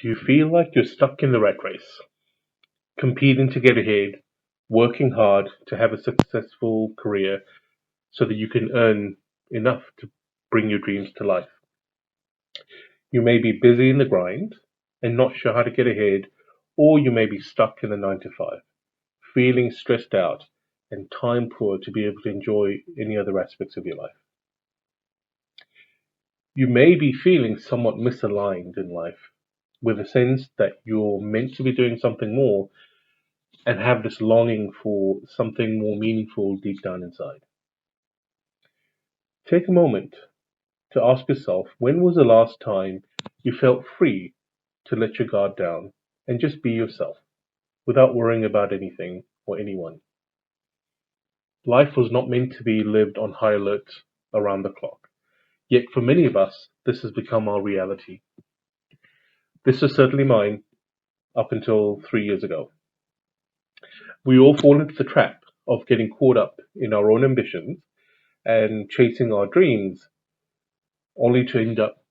Do you feel like you're stuck in the rat race, competing to get ahead, working hard to have a successful career so that you can earn enough to bring your dreams to life? You may be busy in the grind and not sure how to get ahead, or you may be stuck in the 9 to 5, feeling stressed out and time poor to be able to enjoy any other aspects of your life. You may be feeling somewhat misaligned in life, with a sense that you're meant to be doing something more and have this longing for something more meaningful deep down inside. Take a moment to ask yourself, when was the last time you felt free to let your guard down and just be yourself without worrying about anything or anyone? Life was not meant to be lived on high alert around the clock. Yet for many of us, this has become our reality. This was certainly mine up until 3 years ago. We all fall into the trap of getting caught up in our own ambitions and chasing our dreams, only to end up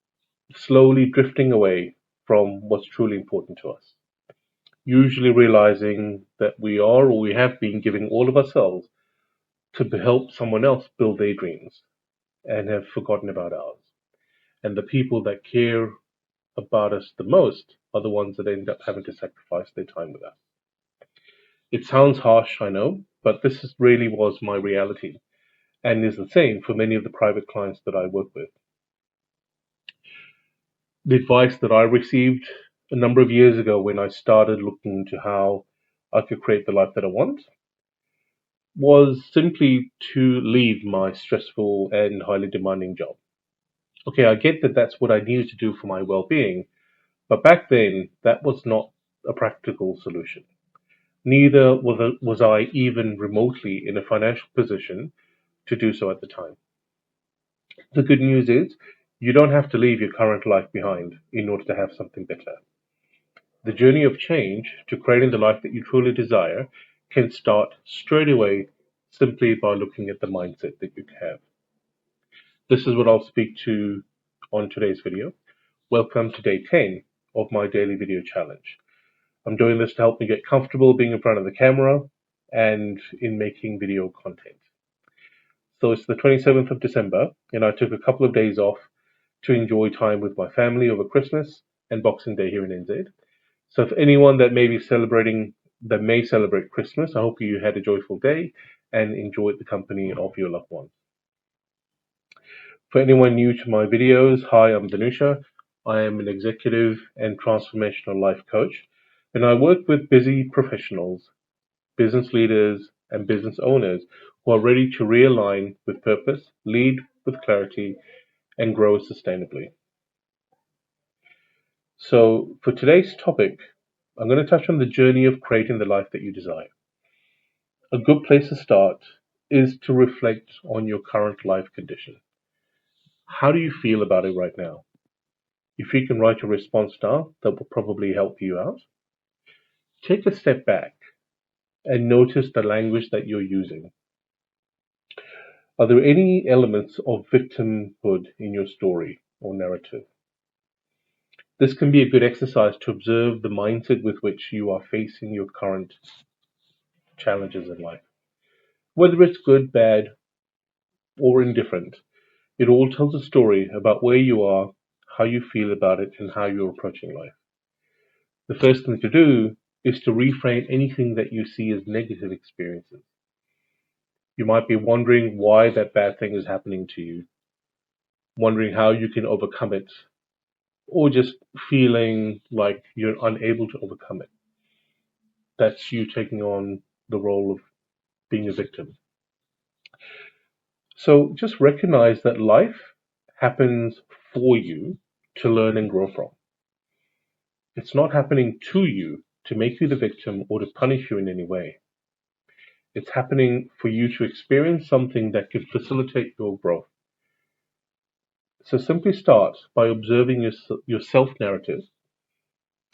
slowly drifting away from what's truly important to us. Usually realizing that we are or we have been giving all of ourselves to help someone else build their dreams and have forgotten about ours. And the people that care about us the most are the ones that end up having to sacrifice their time with us. It sounds harsh, I know, but really was my reality and is the same for many of the private clients that I work with. The advice that I received a number of years ago when I started looking into how I could create the life that I want was simply to leave my stressful and highly demanding job. Okay, I get that that's what I needed to do for my well being, but back then that was not a practical solution. Neither was I even remotely in a financial position to do so at the time. The good news is you don't have to leave your current life behind in order to have something better. The journey of change to creating the life that you truly desire can start straight away simply by looking at the mindset that you have. This is what I'll speak to on today's video. Welcome to day 10 of my daily video challenge. I'm doing this to help me get comfortable being in front of the camera and in making video content. So it's the 27th of December, and I took a couple of days off to enjoy time with my family over Christmas and Boxing Day here in NZ. So if anyone that may celebrate Christmas, I hope you had a joyful day and enjoyed the company of your loved ones. For anyone new to my videos, hi, I'm Danusha. I am an executive and transformational life coach, and I work with busy professionals, business leaders, and business owners who are ready to realign with purpose, lead with clarity, and grow sustainably. So, for today's topic, I'm going to touch on the journey of creating the life that you desire. A good place to start is to reflect on your current life condition. How do you feel about it right now? If you can write a response down, that will probably help you out. Take a step back and notice the language that you're using. Are there any elements of victimhood in your story or narrative? This can be a good exercise to observe the mindset with which you are facing your current challenges in life. Whether it's good, bad, or indifferent, it all tells a story about where you are, how you feel about it, and how you're approaching life. The first thing to do is to reframe anything that you see as negative experiences. You might be wondering why that bad thing is happening to you, wondering how you can overcome it, or just feeling like you're unable to overcome it. That's you taking on the role of being a victim. So just recognize that life happens for you to learn and grow from. It's not happening to you to make you the victim or to punish you in any way. It's happening for you to experience something that can facilitate your growth. So simply start by observing your self narrative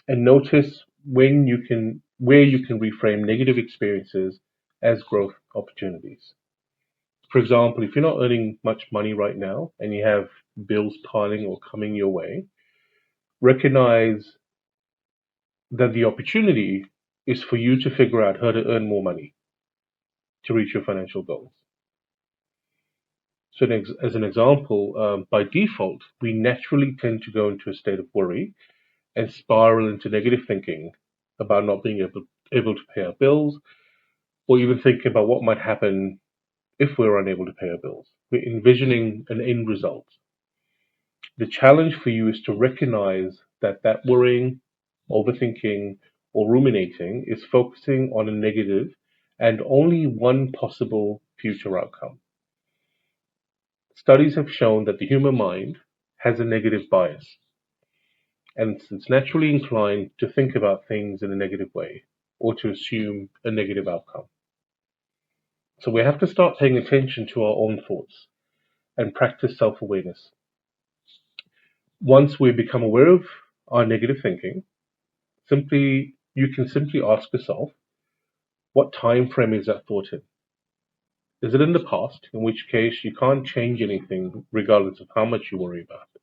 and notice where you can reframe negative experiences as growth opportunities. For example, if you're not earning much money right now and you have bills piling or coming your way, recognize then the opportunity is for you to figure out how to earn more money to reach your financial goals. So, as an example, by default, we naturally tend to go into a state of worry and spiral into negative thinking about not being able to pay our bills, or even thinking about what might happen if we're unable to pay our bills. We're envisioning an end result. The challenge for you is to recognize that worrying, overthinking, or ruminating is focusing on a negative and only one possible future outcome. Studies have shown that the human mind has a negative bias, and it's naturally inclined to think about things in a negative way or to assume a negative outcome. So we have to start paying attention to our own thoughts and practice self awareness. Once we become aware of our negative thinking, you can simply ask yourself, what time frame is that thought in? Is it in the past, in which case you can't change anything regardless of how much you worry about it?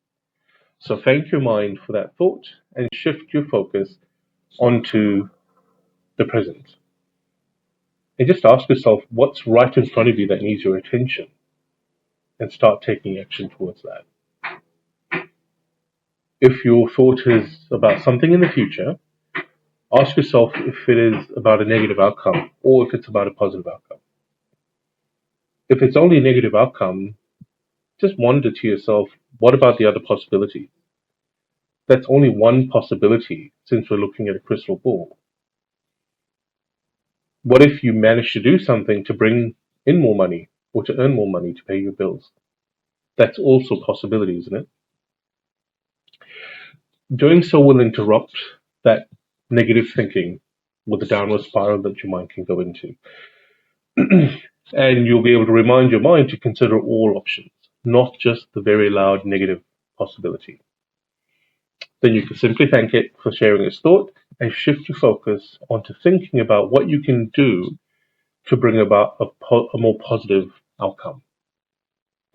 So thank your mind for that thought and shift your focus onto the present. And just ask yourself what's right in front of you that needs your attention and start taking action towards that. If your thought is about something in the future, ask yourself if it is about a negative outcome or if it's about a positive outcome. If it's only a negative outcome, just wonder to yourself, what about the other possibility? That's only one possibility since we're looking at a crystal ball. What if you manage to do something to bring in more money or to earn more money to pay your bills? That's also a possibility, isn't it? Doing so will interrupt that negative thinking with the downward spiral that your mind can go into. And you'll be able to remind your mind to consider all options, not just the very loud negative possibility. Then you can simply thank it for sharing its thought and shift your focus onto thinking about what you can do to bring about a more positive outcome,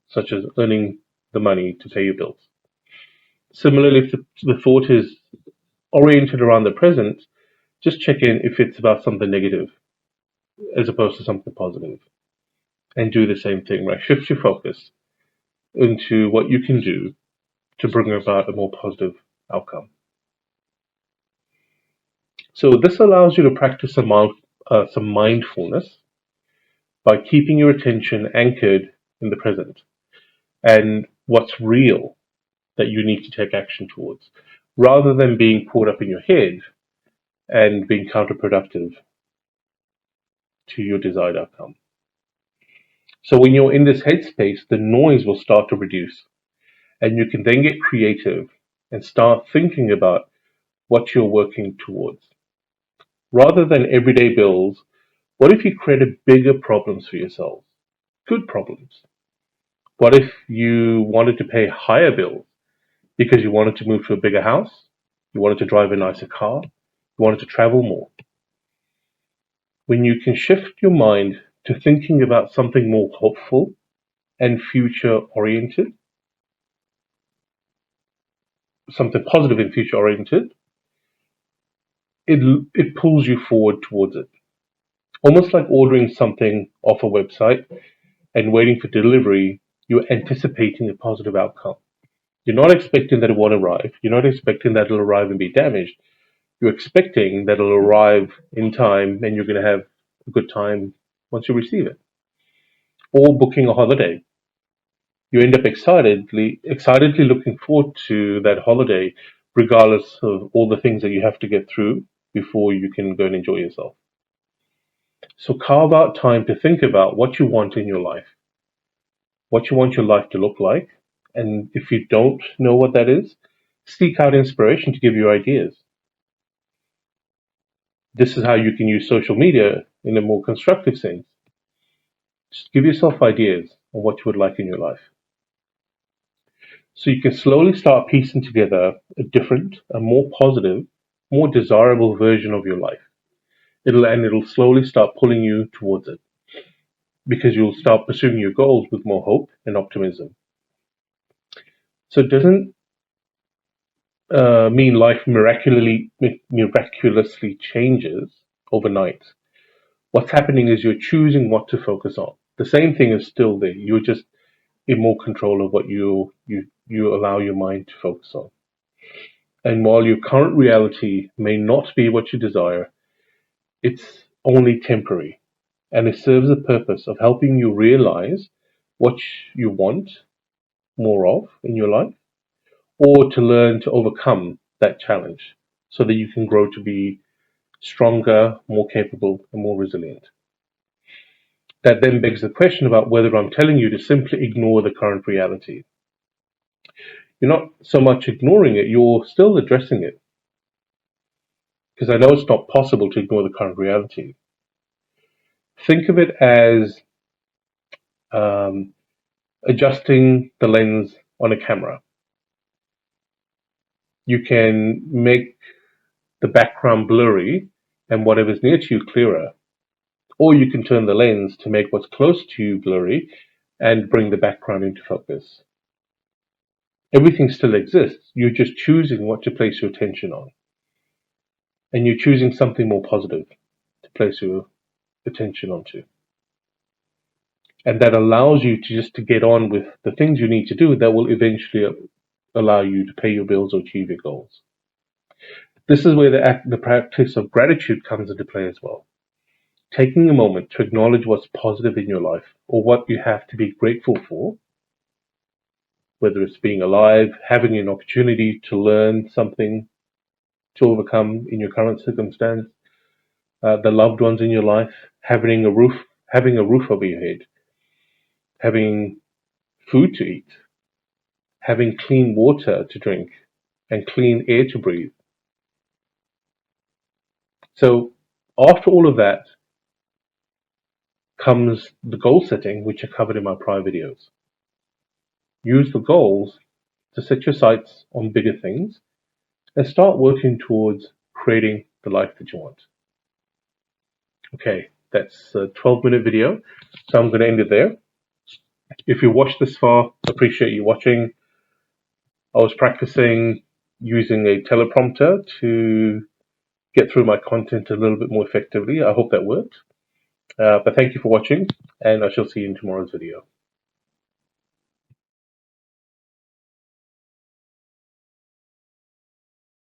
such as earning the money to pay your bills. Similarly, if the thought is oriented around the present, just check in if it's about something negative as opposed to something positive, and do the same thing, right? Shift your focus into what you can do to bring about a more positive outcome. So this allows you to practice some mindfulness by keeping your attention anchored in the present and what's real that you need to take action towards, rather than being caught up in your head and being counterproductive to your desired outcome. So when you're in this headspace, the noise will start to reduce, and you can then get creative and start thinking about what you're working towards. Rather than everyday bills, what if you created bigger problems for yourselves? Good problems. What if you wanted to pay higher bills because you wanted to move to a bigger house, you wanted to drive a nicer car, you wanted to travel more? When you can shift your mind to thinking about something more hopeful and future oriented, something positive and future oriented, it pulls you forward towards it. Almost like ordering something off a website and waiting for delivery, you're anticipating a positive outcome. You're not expecting that it won't arrive. You're not expecting that it'll arrive and be damaged. You're expecting that it'll arrive in time and you're going to have a good time once you receive it. Or booking a holiday. You end up excitedly looking forward to that holiday, regardless of all the things that you have to get through before you can go and enjoy yourself. So carve out time to think about what you want in your life, what you want your life to look like. And if you don't know what that is, seek out inspiration to give you ideas. This is how you can use social media in a more constructive sense. Just give yourself ideas on what you would like in your life. So you can slowly start piecing together a different, a more positive, more desirable version of your life. It'll slowly start pulling you towards it because you'll start pursuing your goals with more hope and optimism. So doesn't mean life miraculously changes overnight. What's happening is you're choosing what to focus on. The same thing is still there. You're just in more control of what you allow your mind to focus on. And while your current reality may not be what you desire, it's only temporary, and it serves the purpose of helping you realize what you want more of in your life, or to learn to overcome that challenge so that you can grow to be stronger, more capable, and more resilient. That then begs the question about whether I'm telling you to simply ignore the current reality. You're not so much ignoring it, you're still addressing it. Because I know it's not possible to ignore the current reality. Think of it as um, adjusting the lens on a camera. You can make the background blurry and whatever's near to you clearer. Or you can turn the lens to make what's close to you blurry and bring the background into focus. Everything still exists. You're just choosing what to place your attention on. And you're choosing something more positive to place your attention onto. And that allows you to just to get on with the things you need to do that will eventually allow you to pay your bills or achieve your goals. This is where the practice of gratitude comes into play as well. Taking a moment to acknowledge what's positive in your life or what you have to be grateful for, whether it's being alive, having an opportunity to learn something to overcome in your current circumstance, the loved ones in your life, having a roof over your head, having food to eat, having clean water to drink, and clean air to breathe. So after all of that comes the goal setting, which are covered in my prior videos. Use the goals to set your sights on bigger things and start working towards creating the life that you want. Okay, that's a 12-minute video, so I'm going to end it there. If you watched this far, appreciate you watching. I was practicing using a teleprompter to get through my content a little bit more effectively. I hope that worked. But thank you for watching, and I shall see you in tomorrow's video.